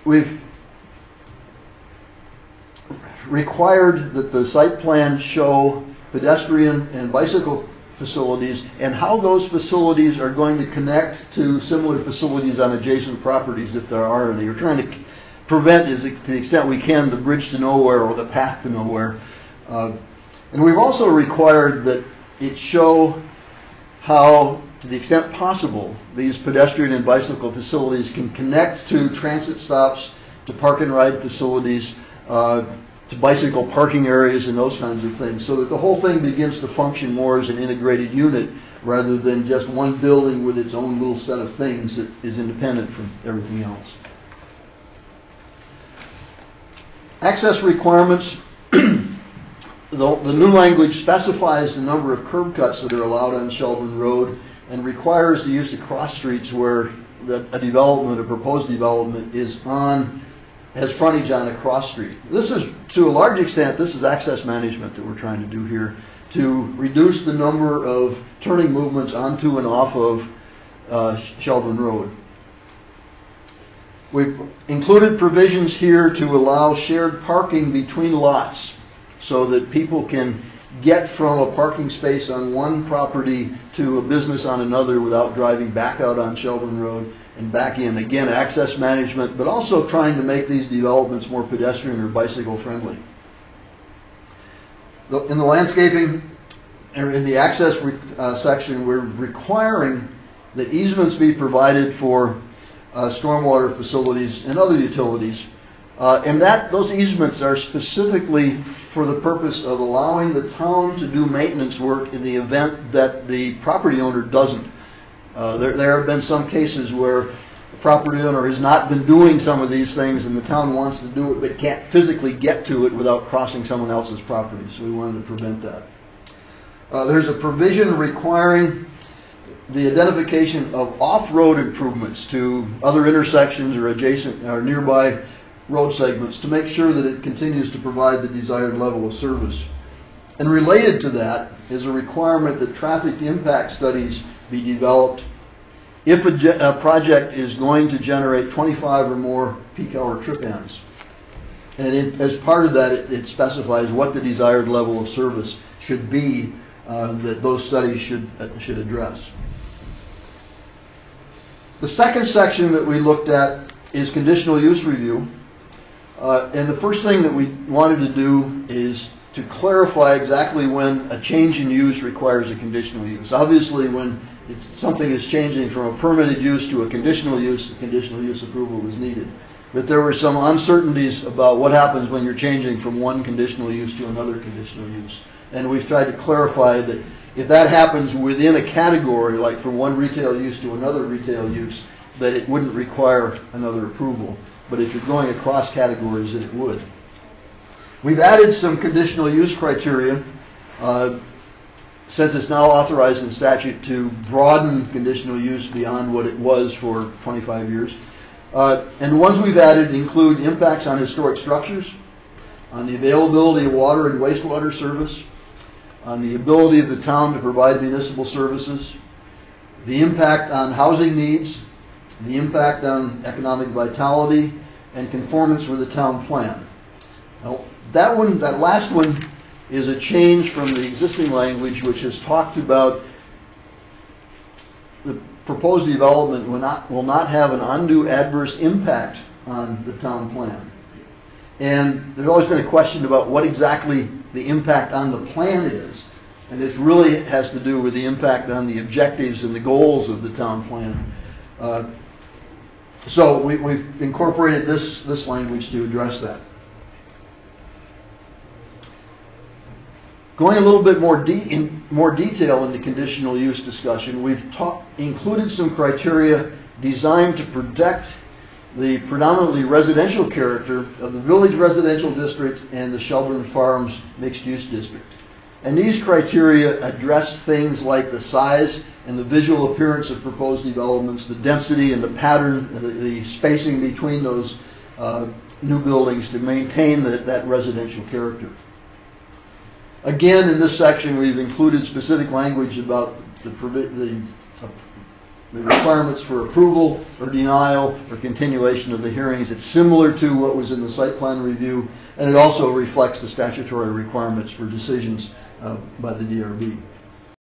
we've required that the site plan show pedestrian and bicycle facilities and how those facilities are going to connect to similar facilities on adjacent properties, if there are any. We're trying to prevent, to the extent we can, the bridge to nowhere or the path to nowhere. And we've also required that it show how, to the extent possible, these pedestrian and bicycle facilities can connect to transit stops, to park and ride facilities, to bicycle parking areas and those kinds of things, so that the whole thing begins to function more as an integrated unit rather than just one building with its own little set of things that is independent from everything else. Access requirements. The new language specifies the number of curb cuts that are allowed on Shelburne Road and requires the use of cross streets where a development, a proposed development, has frontage on a cross street. This is, to a large extent, this is access management that we're trying to do here, to reduce the number of turning movements onto and off of Shelburne Road. We've included provisions here to allow shared parking between lots so that people can get from a parking space on one property to a business on another without driving back out on Shelburne Road and back in. Again, access management, but also trying to make these developments more pedestrian or bicycle friendly. In the landscaping, or in the access section, we're requiring that easements be provided for stormwater facilities and other utilities. And those easements are specifically for the purpose of allowing the town to do maintenance work in the event that the property owner doesn't. There have been some cases where the property owner has not been doing some of these things and the town wants to do it but can't physically get to it without crossing someone else's property. So we wanted to prevent that. There's a provision requiring the identification of off-road improvements to other intersections or adjacent or nearby road segments to make sure that it continues to provide the desired level of service. And related to that is a requirement that traffic impact studies be developed if a project is going to generate 25 or more peak hour trip ends. And as part of that, it specifies what the desired level of service should be that those studies should address. The second section that we looked at is conditional use review. And the first thing that we wanted to do is to clarify exactly when a change in use requires a conditional use. Obviously, when something is changing from a permitted use to a conditional use, the conditional use approval is needed. But there were some uncertainties about what happens when you're changing from one conditional use to another conditional use. And we've tried to clarify that if that happens within a category, like from one retail use to another retail use, that it wouldn't require another approval. But if you're going across categories, then it would. We've added some conditional use criteria since it's now authorized in statute to broaden conditional use beyond what it was for 25 years. And the ones we've added include impacts on historic structures, on the availability of water and wastewater service, on the ability of the town to provide municipal services, the impact on housing needs, the impact on economic vitality, and conformance with the town plan. Now, that last one is a change from the existing language, which has talked about the proposed development will not have an undue adverse impact on the town plan. And there's always been a question about what exactly the impact on the plan is. And it really has to do with the impact on the objectives and the goals of the town plan. So we've incorporated this language to address that. Going a little bit in more detail in the conditional use discussion, we've included some criteria designed to protect the predominantly residential character of the Village Residential District and the Shelburne Farms Mixed Use District. And these criteria address things like the size and the visual appearance of proposed developments, the density and the pattern, the spacing between those new buildings to maintain that residential character. Again, in this section, we've included specific language about the the requirements for approval or denial or continuation of the hearings. It's similar to what was in the site plan review, and it also reflects the statutory requirements for decisions by the DRB.